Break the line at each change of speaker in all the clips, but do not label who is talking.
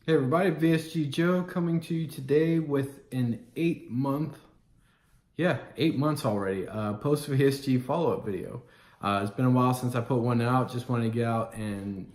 Hey everybody, VSG Joe coming to you today with an 8 months already, post VSG follow-up video. It's been a while since I put one out. Just wanted to get out and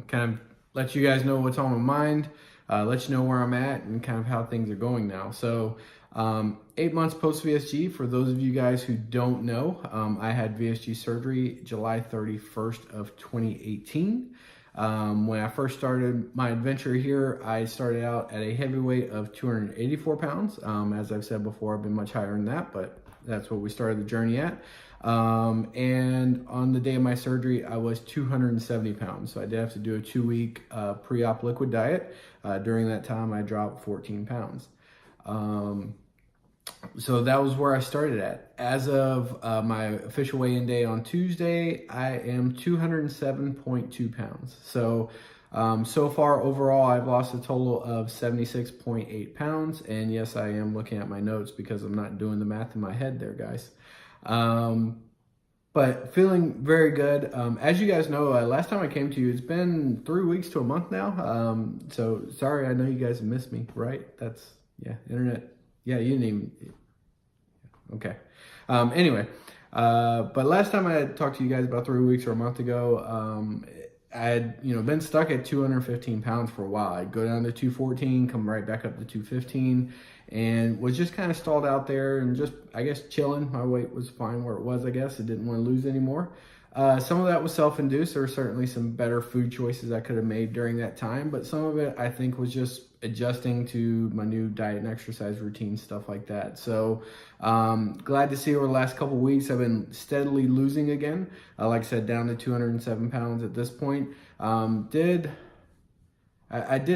kind of let you guys know what's on my mind, let you know where I'm at and kind of how things are going now. So 8 months post VSG, for those of you guys who don't know, I had VSG surgery July 31st of 2018. When I first started my adventure here, I started out at a heavyweight of 284 pounds. As I've said before, I've been much higher than that, but that's what we started the journey at. And on the day of my surgery, I was 270 pounds. So I did have to do a 2-week pre-op liquid diet. During that time, I dropped 14 pounds. So that was where I started at. As of my official weigh-in day on Tuesday, I am 207.2 pounds. So, so far overall, I've lost a total of 76.8 pounds. And yes, I am looking at my notes because I'm not doing the math in my head there, guys. But feeling very good. As you guys know, last time I came to you, it's been 3 weeks to a month now. So sorry, I know you guys missed me, right? That's, yeah, internet. Yeah, you didn't even, okay. Anyway, but last time I talked to you guys about 3 weeks or a month ago, I had, been stuck at 215 pounds for a while. I'd go down to 214, come right back up to 215, and was just kind of stalled out there and just, I guess, chilling. My weight was fine where it was, I guess. I didn't want to lose anymore. Some of that was self-induced. There were certainly some better food choices I could have made during that time, but some of it I think was just adjusting to my new diet and exercise routine, stuff like that. So glad to see over the last couple weeks I've been steadily losing again. Like I said, down to 207 pounds at this point. I did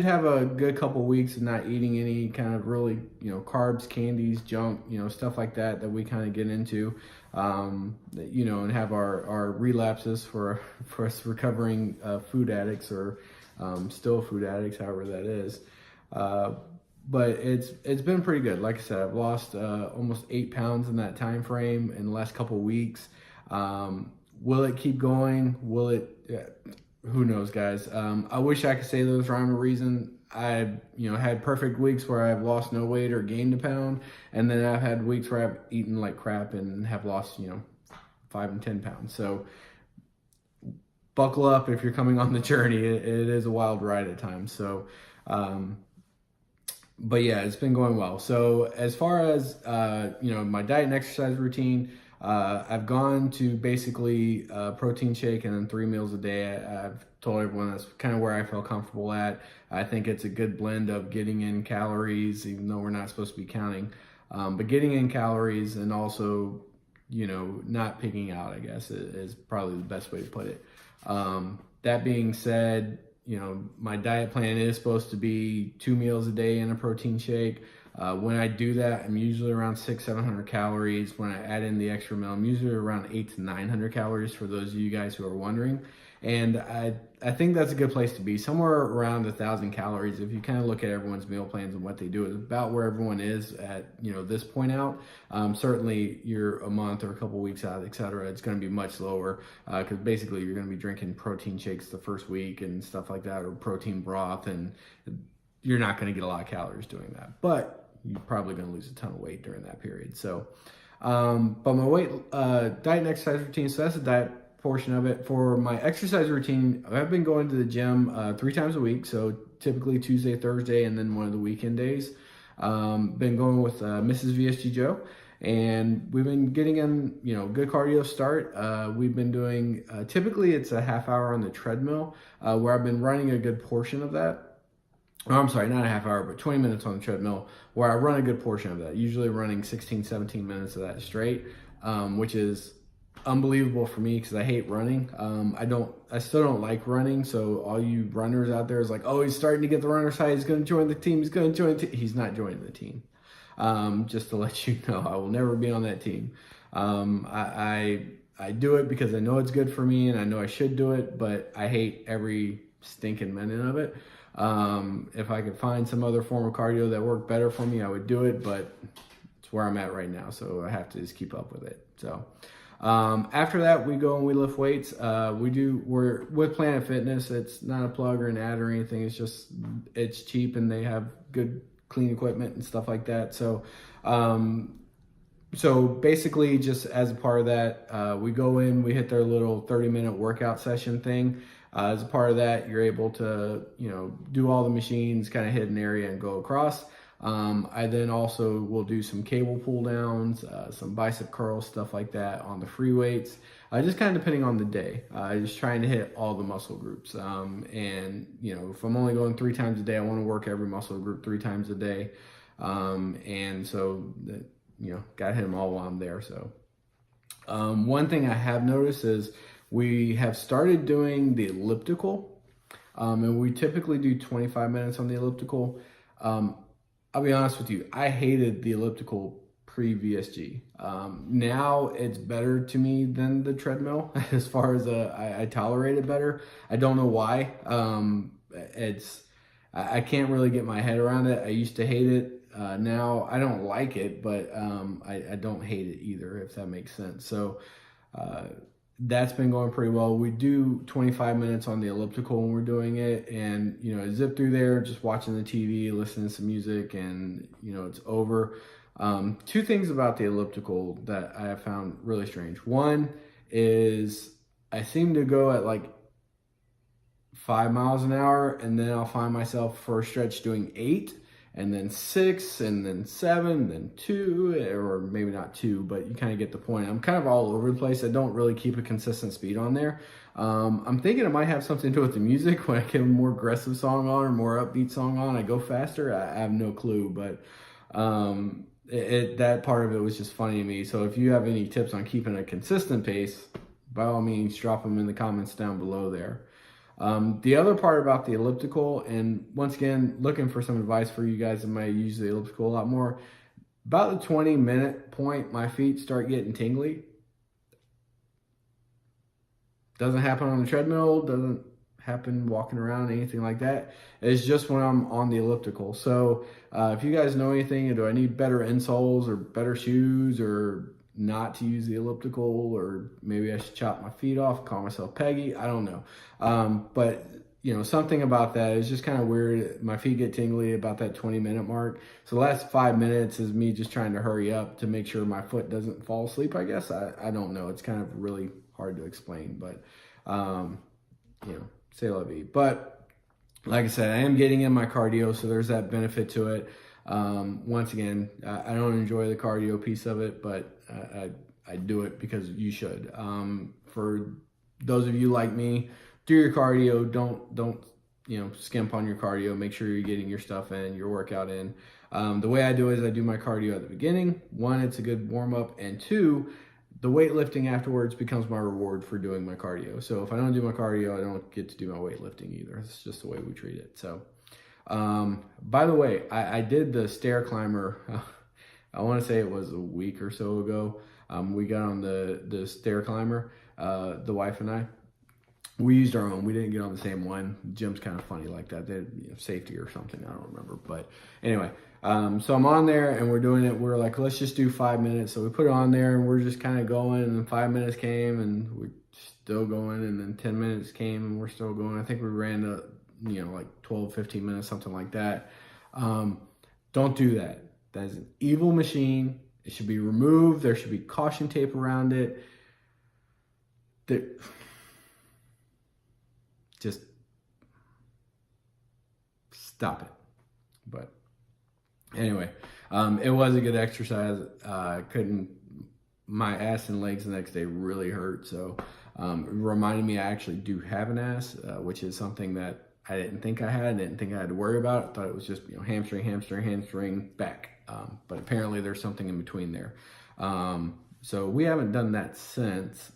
have a good couple weeks of not eating any kind of really, carbs, candies, junk, stuff like that we kind of get into, and have our relapses for us recovering food addicts or still food addicts, however that is. But it's been pretty good. Like I said, I've lost almost 8 pounds in that time frame in the last couple of weeks. Will it keep going? Will it? Who knows, guys? I wish I could say there was rhyme or reason. I've had perfect weeks where I've lost no weight or gained a pound, and then I've had weeks where I've eaten like crap and have lost 5 and 10 pounds. So buckle up if you're coming on the journey. It is a wild ride at times. So. But yeah, it's been going well. So as far as, my diet and exercise routine, I've gone to basically protein shake and then 3 meals a day. I've told everyone that's kind of where I feel comfortable at. I think it's a good blend of getting in calories, even though we're not supposed to be counting, but getting in calories and also, not picking out, I guess, is probably the best way to put it. That being said, my diet plan is supposed to be 2 meals a day in a protein shake. When I do that, I'm usually around 600-700 calories. When I add in the extra meal, I'm usually around 800 to 900 calories for those of you guys who are wondering. And I think that's a good place to be, somewhere around 1,000 calories. If you kind of look at everyone's meal plans and what they do, it's about where everyone is at, this point out. Certainly you're a month or a couple weeks out, etc. It's going to be much lower because basically you're going to be drinking protein shakes the first week and stuff like that, or protein broth, and you're not going to get a lot of calories doing that. But you're probably going to lose a ton of weight during that period. So, but my weight, diet and exercise routine, so that's the diet portion of it. For my exercise routine, I've been going to the gym 3 times a week, so typically Tuesday, Thursday, and then one of the weekend days. Been going with Mrs. VSG Joe, and we've been getting in, good cardio start. We've been doing, typically it's a half hour on the treadmill, where I've been running a good portion of that. Oh, I'm sorry, not a half hour, but 20 minutes on the treadmill, where I run a good portion of that, usually running 16, 17 minutes of that straight, which is unbelievable for me because I hate running. I still don't like running. So all you runners out there is like, oh, he's starting to get the runner's high. He's going to join the team. He's going to join the team. He's not joining the team. Just to let you know, I will never be on that team. I do it because I know it's good for me and I know I should do it, but I hate every stinking minute of it. If I could find some other form of cardio that worked better for me, I would do it, but it's it's where I'm at right now. So I have to just keep up with it. So after that, we go and we lift weights. We're with Planet Fitness. It's not a plug or an ad or anything. It's cheap and they have good, clean equipment and stuff like that. So, so basically just as a part of that, we go in, we hit their little 30-minute workout session thing. As a part of that, you're able to, do all the machines, kind of hit an area and go across. I then also will do some cable pull downs, some bicep curls, stuff like that on the free weights, just kind of depending on the day. Just trying to hit all the muscle groups. And, if I'm only going 3 times a day, I want to work every muscle group 3 times a day. And so, got to hit them all while I'm there. So one thing I have noticed is we have started doing the elliptical, and we typically do 25 minutes on the elliptical. I'll be honest with you, I hated the elliptical pre-VSG. Now it's better to me than the treadmill as far as I tolerate it better. I don't know why. I can't really get my head around it. I used to hate it. Now I don't like it, but I don't hate it either, if that makes sense. So that's been going pretty well. We do 25 minutes on the elliptical when we're doing it, and zip through there, just watching the TV, listening to some music, and it's over. 2 things about the elliptical that I have found really strange. One is I seem to go at like 5 miles an hour, and then I'll find myself for a stretch doing 8, and then 6, and then 7, then 2, or maybe not 2, but you kind of get the point. I'm kind of all over the place. I don't really keep a consistent speed on there. I'm thinking it might have something to do with the music. When I get a more aggressive song on or more upbeat song on, I go faster. I have no clue, but that part of it was just funny to me. So if you have any tips on keeping a consistent pace, by all means, drop them in the comments down below there. The other part about the elliptical, and once again, looking for some advice for you guys that might use the elliptical a lot more, about the 20-minute point, my feet start getting tingly. Doesn't happen on the treadmill, doesn't happen walking around, anything like that. It's just when I'm on the elliptical. So if you guys know anything, do I need better insoles or better shoes, or not to use the elliptical, or maybe I should chop my feet off, call myself Peggy? I don't know. But something about that is just kind of weird. My feet get tingly about that 20-minute mark. So the last 5 minutes is me just trying to hurry up to make sure my foot doesn't fall asleep, I guess. I don't know. It's kind of really hard to explain, but say la vie. But like I said, I am getting in my cardio, so there's that benefit to it. Once again, I don't enjoy the cardio piece of it, but I do it because you should. For those of you like me, do your cardio. Don't skimp on your cardio. Make sure you're getting your stuff in, your workout in. The way I do it is I do my cardio at the beginning. 1, it's a good warm up, and 2, the weightlifting afterwards becomes my reward for doing my cardio. So if I don't do my cardio, I don't get to do my weightlifting either. It's just the way we treat it. So by the way, I did the stair climber. I want to say it was a week or so ago. We got on the stair climber, the wife and I. We used our own. We didn't get on the same one. Gym's kind of funny like that. They had, safety or something. I don't remember. But anyway, so I'm on there and we're doing it. We're like, let's just do 5 minutes. So we put it on there and we're just kind of going. And then 5 minutes came and we're still going. And then 10 minutes came and we're still going. I think we ran like 12, 15 minutes, something like that. Don't do that. That is an evil machine. It should be removed. There should be caution tape around it. Just stop it. But anyway, it was a good exercise. My ass and legs the next day really hurt. So it reminded me I actually do have an ass, which is something that I didn't think I had. I didn't think I had to worry about. I thought it was just hamstring, back. But apparently there's something in between there. So we haven't done that since.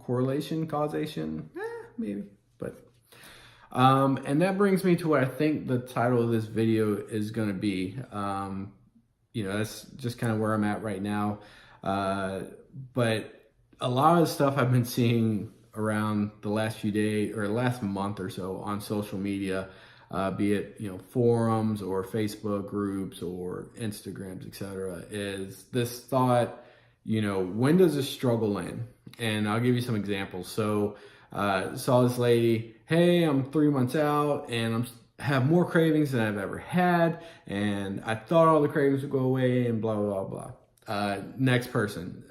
Correlation, causation, maybe. But and that brings me to what I think the title of this video is going to be. That's just kind of where I'm at right now. But a lot of the stuff I've been seeing around the last few days or last month or so on social media be it, forums or Facebook groups or Instagrams, etc., is this thought, when does a struggle end? And I'll give you some examples. So, saw this lady, hey, I'm 3 months out and have more cravings than I've ever had, and I thought all the cravings would go away, and blah, blah, blah, blah. Next person,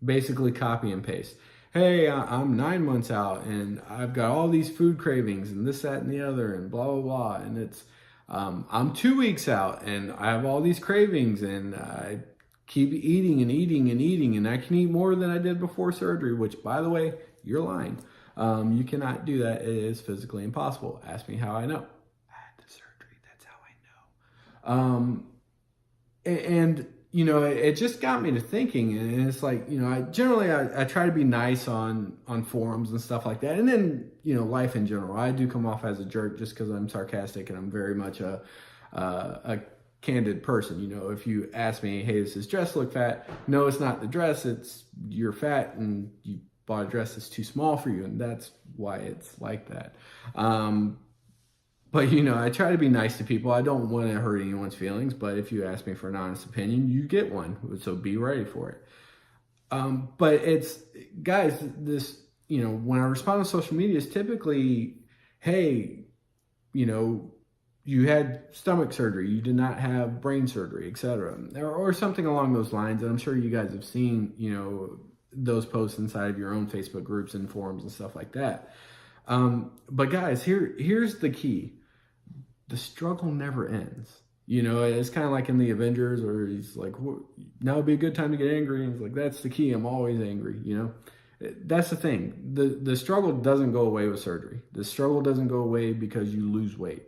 basically copy and paste. Hey, I'm 9 months out, and I've got all these food cravings, and this, that, and the other, and blah, blah, blah. And it's, I'm 2 weeks out, and I have all these cravings, and I keep eating and eating and eating, and I can eat more than I did before surgery, which, by the way, you're lying. You cannot do that. It is physically impossible. Ask me how I know. Surgery, that's how I know. And it just got me to thinking, and it's like, I try to be nice on forums and stuff like that, and then life in general. I do come off as a jerk just because I'm sarcastic and I'm very much a candid person. If you ask me, hey, does this dress look fat? No, it's not the dress, it's you're fat and you bought a dress that's too small for you, and that's why it's like that. But, I try to be nice to people. I don't want to hurt anyone's feelings, but if you ask me for an honest opinion, you get one. So be ready for it. But it's, guys, this, when I respond on social media, it's typically, hey, you had stomach surgery, you did not have brain surgery, etc., or something along those lines. And I'm sure you guys have seen, those posts inside of your own Facebook groups and forums and stuff like that. But guys, here's the key. The struggle never ends. It's kind of like in the Avengers, where he's like, now would be a good time to get angry. And he's like, that's the key. I'm always angry. That's the thing. The struggle doesn't go away with surgery. The struggle doesn't go away because you lose weight.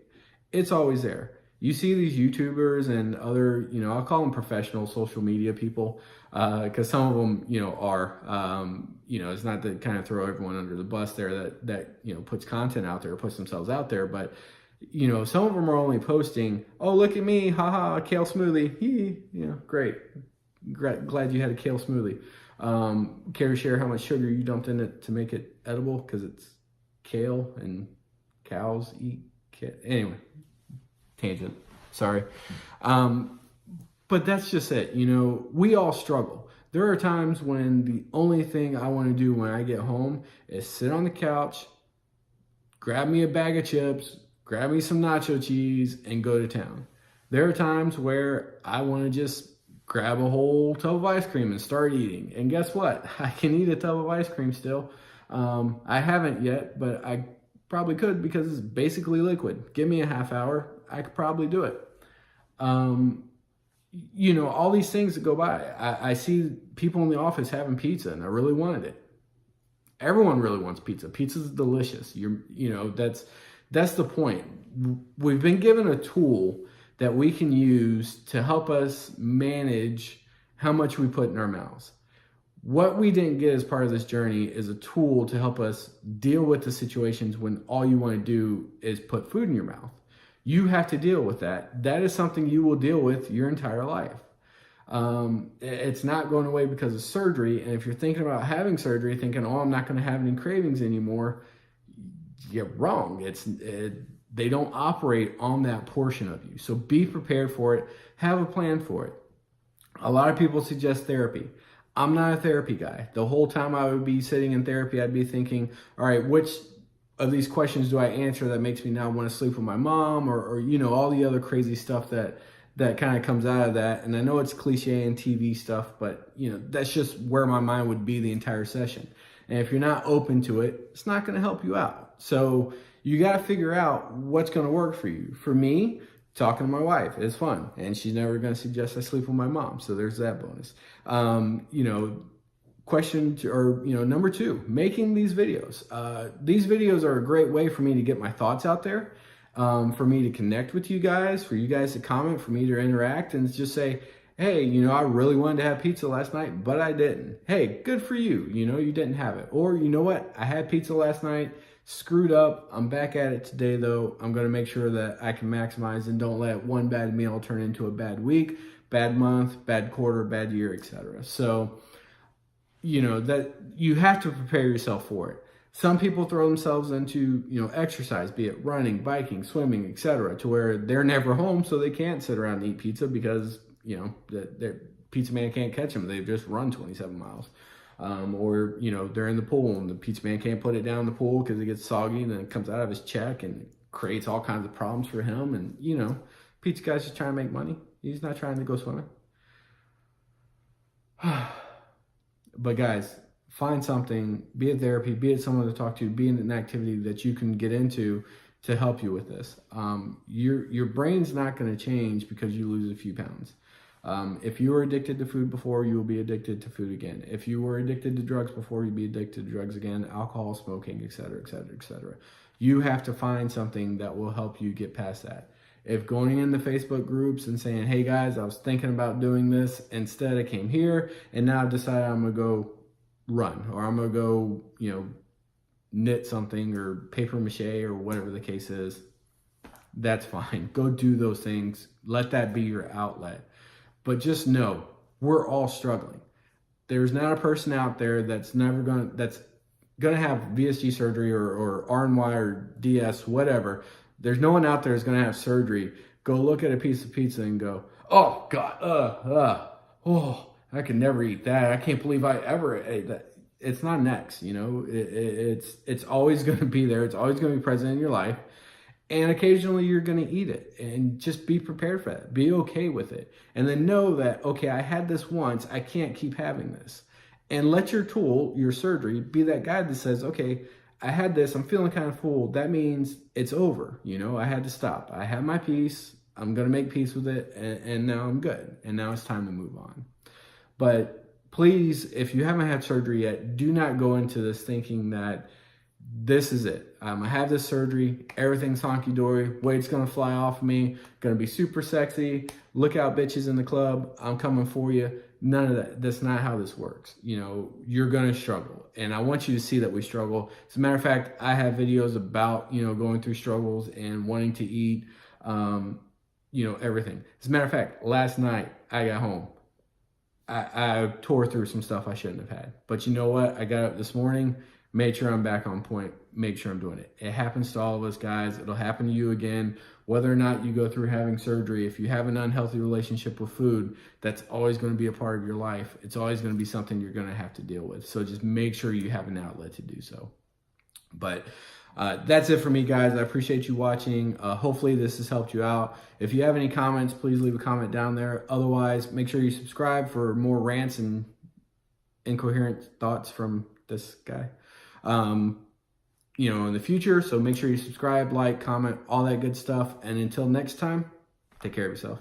It's always there. You see these YouTubers and other, I'll call them professional social media people, because some of them, are, it's not to kind of throw everyone under the bus there that puts content out there, puts themselves out there, but some of them are only posting, oh, look at me, haha, kale smoothie, great, glad you had a kale smoothie. Care to share how much sugar you dumped in it to make it edible, because it's kale and cows eat kale. Anyway, tangent, sorry. But that's just it. We all struggle. There are times when the only thing I want to do when I get home is sit on the couch, grab me a bag of chips, grab me some nacho cheese, and go to town. There are times where I want to just grab a whole tub of ice cream and start eating. And guess what? I can eat a tub of ice cream still. I haven't yet, but I probably could, because it's basically liquid. Give me a half hour, I could probably do it. All these things that go by. I see people in the office having pizza, and I really wanted it. Everyone really wants pizza. Pizza's delicious. That's the point. We've been given a tool that we can use to help us manage how much we put in our mouths. What we didn't get as part of this journey is a tool to help us deal with the situations when all you want to do is put food in your mouth. You have to deal with that. That is something you will deal with your entire life. It's not going away because of surgery. And if you're thinking about having surgery, thinking, oh, I'm not going to have any cravings anymore, you're wrong. They don't operate on that portion of you. So be prepared for it. Have a plan for it. A lot of people suggest therapy. I'm not a therapy guy. The whole time I would be sitting in therapy, I'd be thinking, all right, which of these questions do I answer that makes me now want to sleep with my mom, or all the other crazy stuff that kind of comes out of that. And I know it's cliche and TV stuff, but that's just where my mind would be the entire session. And if you're not open to it, it's not going to help you out. So you got to figure out what's going to work for you. For me, talking to my wife is fun, and she's never going to suggest I sleep with my mom. So there's that bonus. Question or number 2, making these videos. These videos are a great way for me to get my thoughts out there, for me to connect with you guys, for you guys to comment, for me to interact and just say, hey, I really wanted to have pizza last night, but I didn't. Hey, good for you. You didn't have it. Or you know what? I had pizza last night, screwed up. I'm back at it today, though. I'm going to make sure that I can maximize and don't let one bad meal turn into a bad week, bad month, bad quarter, bad year, etc. So, that you have to prepare yourself for it. Some people throw themselves into, exercise, be it running, biking, swimming, etc., to where they're never home, so they can't sit around and eat pizza because, the pizza man can't catch them. They've just run 27 miles. Or, they're in the pool and the pizza man can't put it down in the pool because it gets soggy and then it comes out of his check and it creates all kinds of problems for him. And, pizza guy's just trying to make money. He's not trying to go swimming. But guys, find something, be it therapy, be it someone to talk to, be in an activity that you can get into to help you with this. Your brain's not going to change because you lose a few pounds. If you were addicted to food before, you will be addicted to food again. If you were addicted to drugs before, you'll be addicted to drugs again, alcohol, smoking, etc., etc., etc. You have to find something that will help you get past that. If going in the Facebook groups and saying, hey guys, I was thinking about doing this, instead I came here and now I've decided I'm going to go run, or I'm going to go, knit something or paper mache or whatever the case is, that's fine. Go do those things. Let that be your outlet. But just know, we're all struggling. There's not a person out there that's going to have VSG surgery or RNY or DS, whatever. There's no one out there that's going to have surgery. Go look at a piece of pizza and go, oh God, I could never eat that. I can't believe I ever ate that. It's not next, it's always going to be there. It's always going to be present in your life. And occasionally you're going to eat it, and just be prepared for that. Be okay with it. And then know that, okay, I had this once, I can't keep having this. And let your tool, your surgery, be that guide that says, okay, I had this, I'm feeling kind of full. That means it's over. I had to stop. I had my peace. I'm going to make peace with it. And now I'm good. And now it's time to move on. But please, if you haven't had surgery yet, do not go into this thinking that this is it. I have this surgery. Everything's honky-dory. Weight's going to fly off me. Going to be super sexy. Look out, bitches in the club. I'm coming for you. None of that. That's not how this works. You're going to struggle. And I want you to see that we struggle. As a matter of fact, I have videos about, going through struggles and wanting to eat, everything. As a matter of fact, last night I got home. I tore through some stuff I shouldn't have had. But you know what? I got up this morning, made sure I'm back on point, make sure I'm doing it. It happens to all of us, guys. It'll happen to you again. Whether or not you go through having surgery, if you have an unhealthy relationship with food, that's always going to be a part of your life. It's always going to be something you're going to have to deal with. So just make sure you have an outlet to do so. But that's it for me, guys. I appreciate you watching. Hopefully this has helped you out. If you have any comments, please leave a comment down there. Otherwise, make sure you subscribe for more rants and incoherent thoughts from this guy. In the future. So make sure you subscribe, like, comment, all that good stuff. And until next time, take care of yourself.